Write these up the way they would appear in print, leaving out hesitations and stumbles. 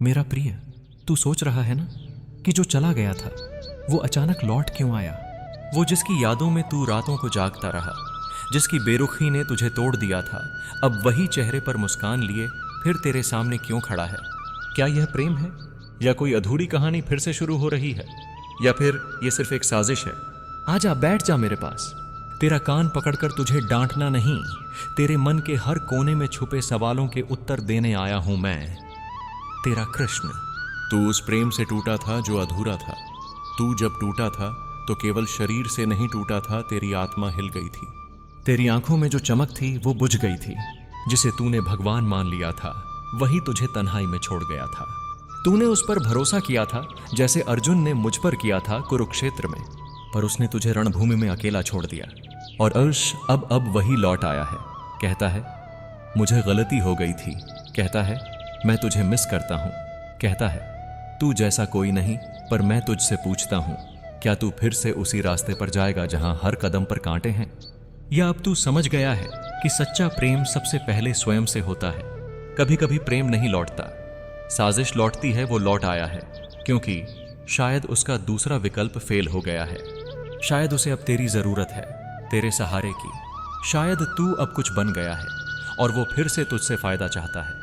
मेरा प्रिय, तू सोच रहा है ना कि जो चला गया था वो अचानक लौट क्यों आया? वो जिसकी यादों में तू रातों को जागता रहा, जिसकी बेरुखी ने तुझे तोड़ दिया था, अब वही चेहरे पर मुस्कान लिए फिर तेरे सामने क्यों खड़ा है? क्या यह प्रेम है, या कोई अधूरी कहानी फिर से शुरू हो रही है, या फिर यह सिर्फ एक साजिश है? आजा, बैठ जा मेरे पास। तेरा कान पकड़कर तुझे डांटना नहीं, तेरे मन के हर कोने में छुपे सवालों के उत्तर देने आया हूं मैं, तेरा कृष्ण। तू उस प्रेम से टूटा था जो अधूरा था। तू जब टूटा था तो केवल शरीर से नहीं टूटा था, तेरी आत्मा हिल गई थी। तेरी आंखों में जो चमक थी वो बुझ गई थी। जिसे तूने भगवान मान लिया था वही तुझे तन्हाई में छोड़ गया था। तूने उस पर भरोसा किया था जैसे अर्जुन ने मुझ पर किया था कुरुक्षेत्र में, पर उसने तुझे रणभूमि में अकेला छोड़ दिया। और अर्श अब वही लौट आया है। कहता है मुझे गलती हो गई थी, कहता है मैं तुझे मिस करता हूं, कहता है तू जैसा कोई नहीं, पर मैं तुझसे पूछता हूं क्या तू फिर से उसी रास्ते पर जाएगा जहां हर कदम पर कांटे हैं? या अब तू समझ गया है कि सच्चा प्रेम सबसे पहले स्वयं से होता है? कभी कभी प्रेम नहीं लौटता, साजिश लौटती है। वो लौट आया है क्योंकि शायद उसका दूसरा विकल्प फेल हो गया है। शायद उसे अब तेरी जरूरत है, तेरे सहारे की। शायद तू अब कुछ बन गया है और वो फिर से तुझसे फायदा चाहता है।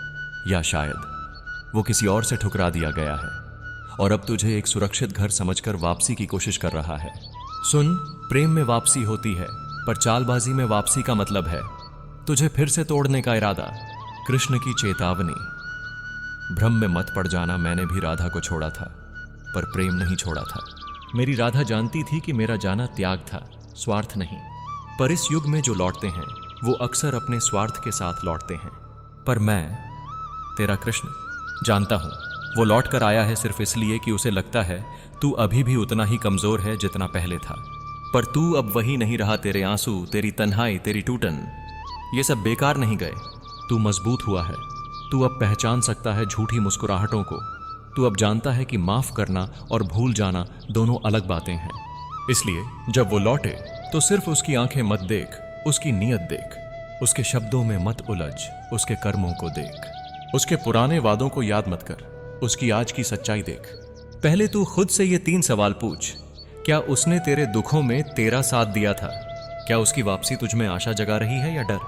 या शायद वो किसी और से ठुकरा दिया गया है और अब तुझे एक सुरक्षित घर समझकर वापसी की कोशिश कर रहा है। सुन, प्रेम में वापसी होती है, पर चालबाजी में वापसी का मतलब है तुझे फिर से तोड़ने का इरादा। कृष्ण की चेतावनी। भ्रम में मत पड़ जाना, मैंने भी राधा को छोड़ा था पर प्रेम नहीं छोड़ा था। मेरी राधा जानती थी कि मेरा जाना त्याग था, स्वार्थ नहीं। पर इस युग में जो लौटते हैं वो अक्सर अपने स्वार्थ के साथ लौटते हैं। पर मैं, तेरा कृष्ण, जानता हूं वो लौट कर आया है सिर्फ इसलिए कि उसे लगता है तू अभी भी उतना ही कमजोर है जितना पहले था। पर तू अब वही नहीं रहा। तेरे आंसू, तेरी तन्हाई, तेरी टूटन, ये सब बेकार नहीं गए। तू मजबूत हुआ है। तू अब पहचान सकता है झूठी मुस्कुराहटों को। तू अब जानता है कि माफ करना और भूल जाना दोनों अलग बातें हैं। इसलिए जब वो लौटे तो सिर्फ उसकी आंखें मत देख, उसकी नीयत देख। उसके शब्दों में मत उलझ, उसके कर्मों को देख। उसके पुराने वादों को याद मत कर, उसकी आज की सच्चाई देख। पहले तू खुद से ये 3 सवाल पूछ। क्या उसने तेरे दुखों में तेरा साथ दिया था? क्या उसकी वापसी तुझ में आशा जगा रही है या डर?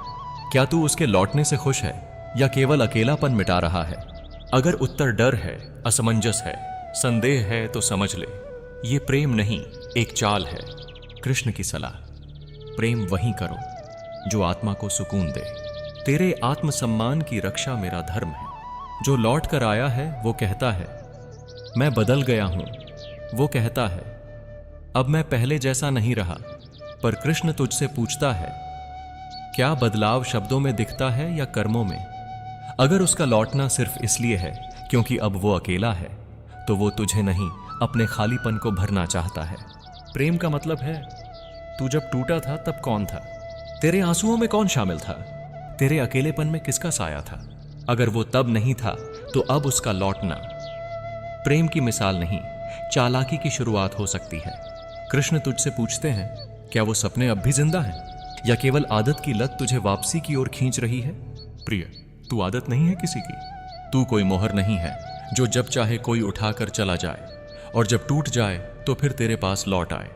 क्या तू उसके लौटने से खुश है या केवल अकेलापन मिटा रहा है? अगर उत्तर डर है, असमंजस है, संदेह है तो समझ ले ये प्रेम नहीं, एक चाल है। कृष्ण की सलाह, प्रेम वहीं करो जो आत्मा को सुकून दे। तेरे आत्मसम्मान की रक्षा मेरा धर्म है। जो लौट कर आया है वो कहता है मैं बदल गया हूं। वो कहता है अब मैं पहले जैसा नहीं रहा। पर कृष्ण तुझसे पूछता है क्या बदलाव शब्दों में दिखता है या कर्मों में? अगर उसका लौटना सिर्फ इसलिए है क्योंकि अब वो अकेला है, तो वो तुझे नहीं, अपने खालीपन को भरना चाहता है। प्रेम का मतलब है तू जब टूटा था तब कौन था? तेरे आंसुओं में कौन शामिल था? तेरे अकेलेपन में किसका साया था? अगर वो तब नहीं था तो अब उसका लौटना प्रेम की मिसाल नहीं, चालाकी की शुरुआत हो सकती है। कृष्ण तुझसे पूछते हैं क्या वो सपने अब भी जिंदा हैं या केवल आदत की लत तुझे वापसी की ओर खींच रही है? प्रिय, तू आदत नहीं है किसी की। तू कोई मोहर नहीं है जो जब चाहे कोई उठाकर चला जाए और जब टूट जाए तो फिर तेरे पास लौट आए।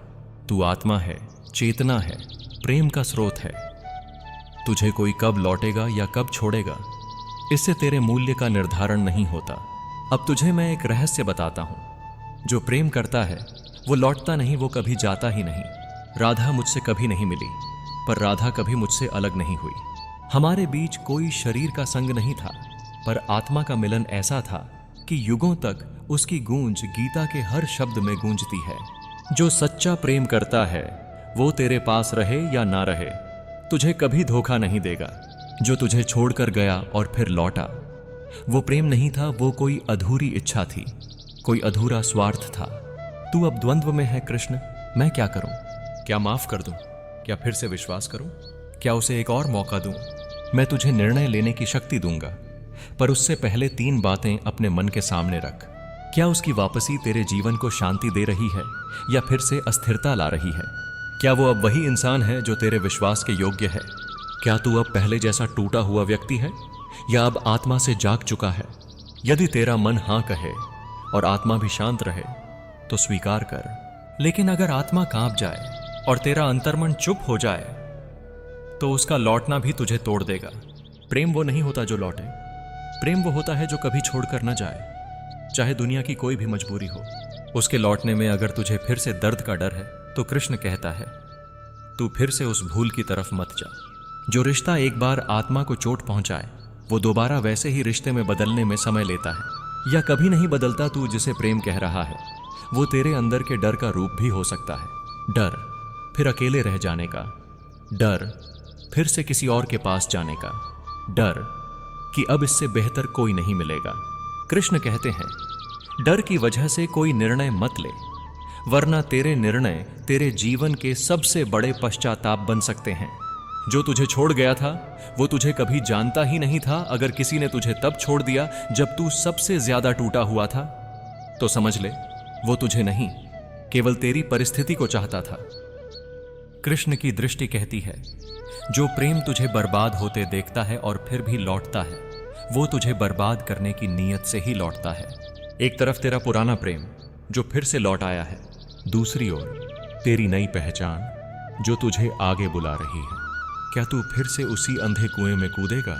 तू आत्मा है, चेतना है, प्रेम का स्रोत है। तुझे कोई कब लौटेगा या कब छोड़ेगा, इससे तेरे मूल्य का निर्धारण नहीं होता। अब तुझे मैं एक रहस्य बताता हूं। जो प्रेम करता है वो लौटता नहीं, वो कभी जाता ही नहीं। राधा मुझसे कभी नहीं मिली, पर राधा कभी मुझसे अलग नहीं हुई। हमारे बीच कोई शरीर का संग नहीं था, पर आत्मा का मिलन ऐसा था कि युगों तक उसकी गूंज गीता के हर शब्द में गूंजती है। जो सच्चा प्रेम करता है वो तेरे पास रहे या ना रहे, तुझे कभी धोखा नहीं देगा। जो तुझे छोड़कर गया और फिर लौटा, वो प्रेम नहीं था, वो कोई अधूरी इच्छा थी, कोई अधूरा स्वार्थ था। तू अब द्वंद्व में है कृष्ण। मैं क्या करूं? क्या माफ कर दूं? क्या फिर से विश्वास करूं? क्या उसे एक और मौका दूं? मैं तुझे निर्णय लेने की शक्ति दूंगा, पर उससे पहले 3 बातें अपने मन के सामने रख। क्या उसकी वापसी तेरे जीवन को शांति दे रही है या फिर से अस्थिरता ला रही है? क्या वो अब वही इंसान है जो तेरे विश्वास के योग्य है? क्या तू अब पहले जैसा टूटा हुआ व्यक्ति है या अब आत्मा से जाग चुका है? यदि तेरा मन हां कहे और आत्मा भी शांत रहे तो स्वीकार कर, लेकिन अगर आत्मा कांप जाए और तेरा अंतर्मन चुप हो जाए तो उसका लौटना भी तुझे तोड़ देगा। प्रेम वो नहीं होता जो लौटे, प्रेम वो होता है जो कभी छोड़कर न जाए, चाहे दुनिया की कोई भी मजबूरी हो। उसके लौटने में अगर तुझे फिर से दर्द का डर है तो कृष्ण कहता है, तू फिर से उस भूल की तरफ मत जा। जो रिश्ता एक बार आत्मा को चोट पहुंचाए वो दोबारा वैसे ही रिश्ते में बदलने में समय लेता है, या कभी नहीं बदलता। तू जिसे प्रेम कह रहा है वो तेरे अंदर के डर का रूप भी हो सकता है। डर फिर अकेले रह जाने का, डर फिर से किसी और के पास जाने का, डर कि अब इससे बेहतर कोई नहीं मिलेगा। कृष्ण कहते हैं, डर की वजह से कोई निर्णय मत ले, वरना तेरे निर्णय तेरे जीवन के सबसे बड़े पश्चाताप बन सकते हैं। जो तुझे छोड़ गया था वो तुझे कभी जानता ही नहीं था। अगर किसी ने तुझे तब छोड़ दिया जब तू सबसे ज्यादा टूटा हुआ था, तो समझ ले वो तुझे नहीं, केवल तेरी परिस्थिति को चाहता था। कृष्ण की दृष्टि कहती है, जो प्रेम तुझे बर्बाद होते देखता है और फिर भी लौटता है, वो तुझे बर्बाद करने की नीयत से ही लौटता है। एक तरफ तेरा पुराना प्रेम जो फिर से लौट आया है, दूसरी ओर तेरी नई पहचान जो तुझे आगे बुला रही है। क्या तू फिर से उसी अंधे कुएं में कूदेगा,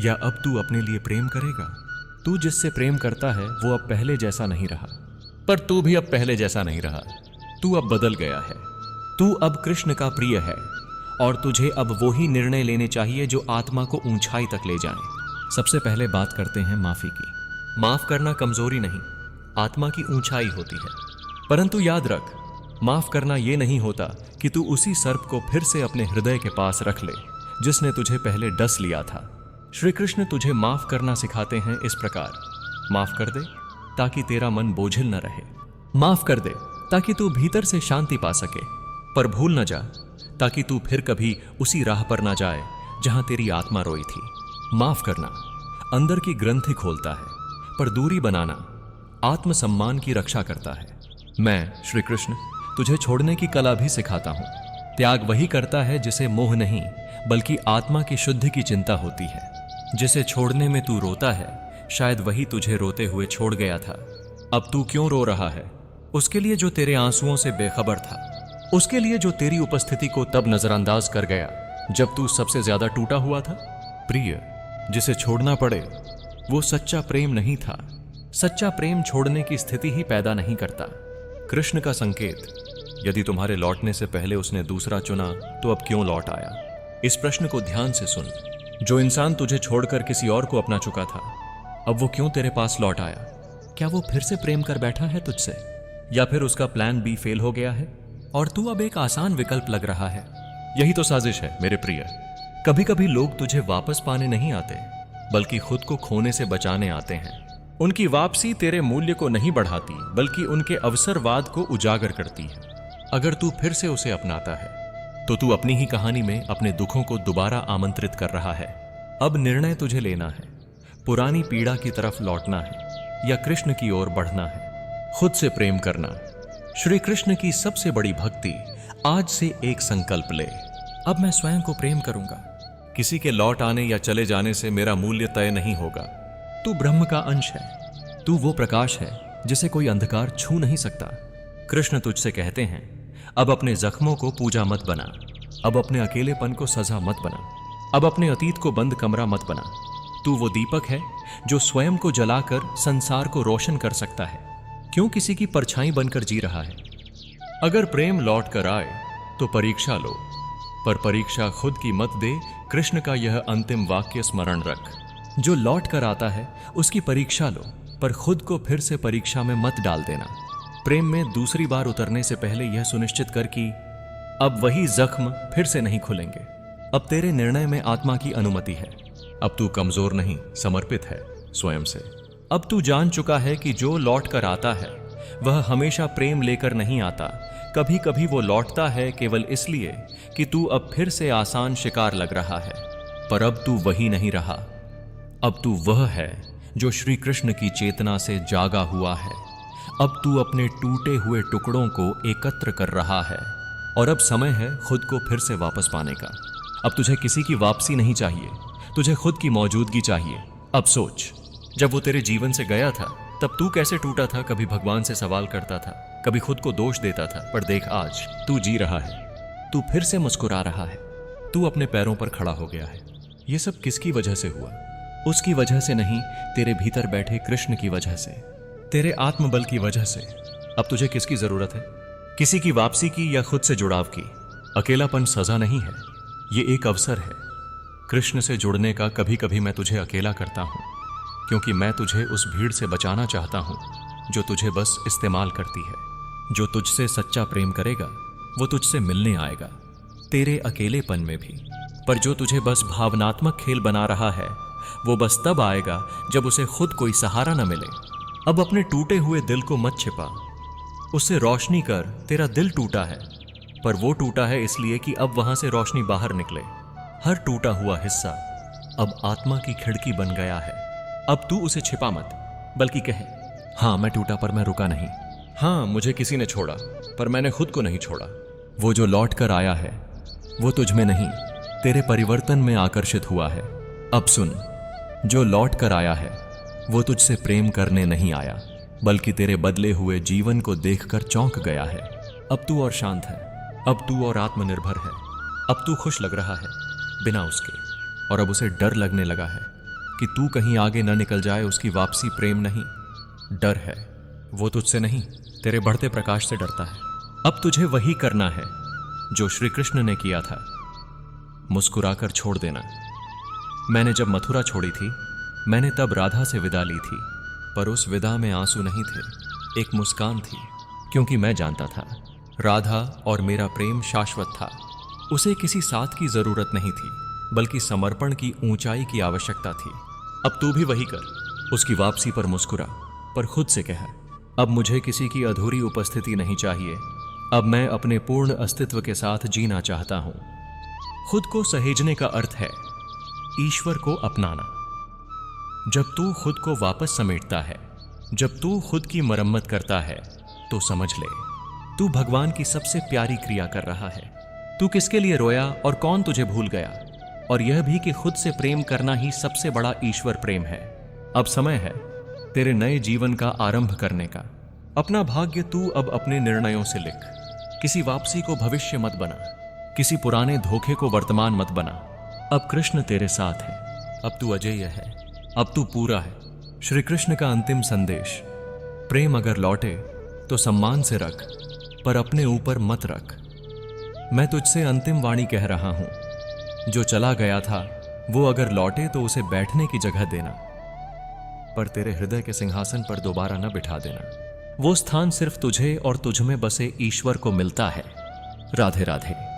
या अब तू अपने लिए प्रेम करेगा? तू जिससे प्रेम करता है वो अब पहले जैसा नहीं रहा, पर तू भी अब पहले जैसा नहीं रहा। तू अब बदल गया है। तू अब कृष्ण का प्रिय है और तुझे अब वो ही निर्णय लेने चाहिए जो आत्मा को ऊंचाई तक ले जाए। सबसे पहले बात करते हैं माफी की। माफ करना कमजोरी नहीं, आत्मा की ऊंचाई होती है। परंतु याद रख, माफ करना यह नहीं होता कि तू उसी सर्प को फिर से अपने हृदय के पास रख ले जिसने तुझे पहले डस लिया था। श्री कृष्ण तुझे माफ करना सिखाते हैं इस प्रकार, माफ कर दे ताकि तेरा मन बोझिल न रहे, माफ कर दे ताकि तू भीतर से शांति पा सके, पर भूल न जा ताकि तू फिर कभी उसी राह पर ना जाए जहां तेरी आत्मा रोई थी। माफ करना अंदर की ग्रंथि खोलता है, पर दूरी बनाना आत्मसम्मान की रक्षा करता है। मैं श्री कृष्ण तुझे छोड़ने की कला भी सिखाता हूं। त्याग वही करता है जिसे मोह नहीं बल्कि आत्मा की शुद्धि की चिंता होती है। जिसे छोड़ने में तू रोता है, शायद वही तुझे रोते हुए छोड़ गया था। अब तू क्यों रो रहा है? उसके लिए जो तेरे आंसुओं से बेखबर था, उसके लिए जो तेरी उपस्थिति को तब नजरअंदाज कर गया जब तू सबसे ज्यादा टूटा हुआ था। प्रिय, जिसे छोड़ना पड़े वो सच्चा प्रेम नहीं था। सच्चा प्रेम छोड़ने की स्थिति ही पैदा नहीं करता। कृष्ण का संकेत, यदि तुम्हारे लौटने से पहले उसने दूसरा चुना तो अब क्यों लौट आया? इस प्रश्न को ध्यान से सुन। जो इंसान तुझे छोड़कर किसी और को अपना चुका था, अब वो क्यों तेरे पास लौट आया? क्या वो फिर से प्रेम कर बैठा है तुझसे, या फिर उसका प्लान बी फेल हो गया है और तू अब एक आसान विकल्प लग रहा है? यही तो साजिश है मेरे प्रिय। कभी कभी लोग तुझे वापस पाने नहीं आते बल्कि खुद को खोने से बचाने आते हैं। उनकी वापसी तेरे मूल्य को नहीं बढ़ाती बल्कि उनके अवसरवाद को उजागर करती है। अगर तू फिर से उसे अपनाता है तो तू अपनी ही कहानी में अपने दुखों को दोबारा आमंत्रित कर रहा है। अब निर्णय तुझे लेना है, पुरानी पीड़ा की तरफ लौटना है या कृष्ण की ओर बढ़ना है। खुद से प्रेम करना। श्री कृष्ण की सबसे बड़ी भक्ति, आज से एक संकल्प ले, अब मैं स्वयं को प्रेम करूंगा। किसी के लौट आने या चले जाने से मेरा मूल्य तय नहीं होगा। तू ब्रह्म का अंश है, तू वो प्रकाश है जिसे कोई अंधकार छू नहीं सकता। कृष्ण तुझसे कहते हैं, अब अपने जख्मों को पूजा मत बना, अब अपने अकेलेपन को सजा मत बना, अब अपने अतीत को बंद कमरा मत बना। तू वो दीपक है जो स्वयं को जलाकर संसार को रोशन कर सकता है। क्यों किसी की परछाई बनकर जी रहा है? अगर प्रेम लौट कर आए तो परीक्षा लो, पर परीक्षा खुद की मत दे। कृष्ण का यह अंतिम वाक्य स्मरण रख। जो लौट कर आता है उसकी परीक्षा लो, पर खुद को फिर से परीक्षा में मत डाल देना। प्रेम में दूसरी बार उतरने से पहले यह सुनिश्चित कर कि अब वही जख्म फिर से नहीं खुलेंगे। अब तेरे निर्णय में आत्मा की अनुमति है। अब तू कमजोर नहीं, समर्पित है स्वयं से। अब तू जान चुका है कि जो लौट कर आता है वह हमेशा प्रेम लेकर नहीं आता। कभी कभी वो लौटता है केवल इसलिए कि तू अब फिर से आसान शिकार लग रहा है। पर अब तू वही नहीं रहा। अब तू वह है जो श्री कृष्ण की चेतना से जागा हुआ है। अब तू अपने टूटे हुए टुकड़ों को एकत्र कर रहा है और अब समय है खुद को फिर से वापस पाने का। अब तुझे किसी की वापसी नहीं चाहिए, तुझे खुद की मौजूदगी चाहिए। अब सोच, जब वो तेरे जीवन से गया था तब तू कैसे टूटा था, कभी भगवान से सवाल करता था, कभी खुद को दोष देता था। पर देख आज तू जी रहा है, तू फिर से मुस्कुरा रहा है, तू अपने पैरों पर खड़ा हो गया है। ये सब किसकी वजह से हुआ? उसकी वजह से नहीं, तेरे भीतर बैठे कृष्ण की वजह से, तेरे आत्मबल की वजह से। अब तुझे किसकी जरूरत है? किसी की वापसी की या खुद से जुड़ाव की? अकेलापन सजा नहीं है, ये एक अवसर है कृष्ण से जुड़ने का। कभी कभी मैं तुझे अकेला करता हूं क्योंकि मैं तुझे उस भीड़ से बचाना चाहता हूं जो तुझे बस इस्तेमाल करती है। जो तुझसे सच्चा प्रेम करेगा वो तुझसे मिलने आएगा, तेरे अकेलेपन में भी। पर जो तुझे बस भावनात्मक खेल बना रहा है वो बस तब आएगा जब उसे खुद कोई सहारा न मिले। अब अपने टूटे हुए दिल को मत छिपा, उससे रोशनी कर। तेरा दिल टूटा है, पर वो टूटा है इसलिए कि अब वहां से रोशनी बाहर निकले। हर टूटा हुआ हिस्सा अब आत्मा की खिड़की बन गया है। अब तू उसे छिपा मत, बल्कि कहे, हाँ मैं टूटा पर मैं रुका नहीं। हाँ मुझे किसी ने छोड़ा पर मैंने खुद को नहीं छोड़ा। वो जो लौट कर आया है वो तुझ में नहीं, तेरे परिवर्तन में आकर्षित हुआ है। अब सुन, जो लौट कर आया है वो तुझसे प्रेम करने नहीं आया, बल्कि तेरे बदले हुए जीवन को देखकर चौंक गया है। अब तू और शांत है, अब तू और आत्मनिर्भर है, अब तू खुश लग रहा है बिना उसके। और अब उसे डर लगने लगा है कि तू कहीं आगे न निकल जाए। उसकी वापसी प्रेम नहीं, डर है। वो तुझसे नहीं, तेरे बढ़ते प्रकाश से डरता है। अब तुझे वही करना है जो श्री कृष्ण ने किया था, मुस्कुराकर छोड़ देना। मैंने जब मथुरा छोड़ी थी, मैंने तब राधा से विदा ली थी, पर उस विदा में आंसू नहीं थे, एक मुस्कान थी। क्योंकि मैं जानता था राधा और मेरा प्रेम शाश्वत था। उसे किसी साथ की जरूरत नहीं थी, बल्कि समर्पण की ऊंचाई की आवश्यकता थी। अब तू भी वही कर, उसकी वापसी पर मुस्कुरा, पर खुद से कह, अब मुझे किसी की अधूरी उपस्थिति नहीं चाहिए। अब मैं अपने पूर्ण अस्तित्व के साथ जीना चाहता हूं। खुद को सहेजने का अर्थ है ईश्वर को अपनाना। जब तू खुद को वापस समेटता है, जब तू खुद की मरम्मत करता है, तो समझ ले तू भगवान की सबसे प्यारी क्रिया कर रहा है। तू किसके लिए रोया और कौन तुझे भूल गया, और यह भी कि खुद से प्रेम करना ही सबसे बड़ा ईश्वर प्रेम है। अब समय है तेरे नए जीवन का आरंभ करने का। अपना भाग्य तू अब अपने निर्णयों से लिख। किसी वापसी को भविष्य मत बना, किसी पुराने धोखे को वर्तमान मत बना। अब कृष्ण तेरे साथ है, अब तू अजेय है, अब तू पूरा है। श्री कृष्ण का अंतिम संदेश, प्रेम अगर लौटे तो सम्मान से रख, पर अपने ऊपर मत रख। मैं तुझसे अंतिम वाणी कह रहा हूं, जो चला गया था वो अगर लौटे तो उसे बैठने की जगह देना, पर तेरे हृदय के सिंहासन पर दोबारा न बिठा देना। वो स्थान सिर्फ तुझे और तुझ में बसे ईश्वर को मिलता है। राधे राधे।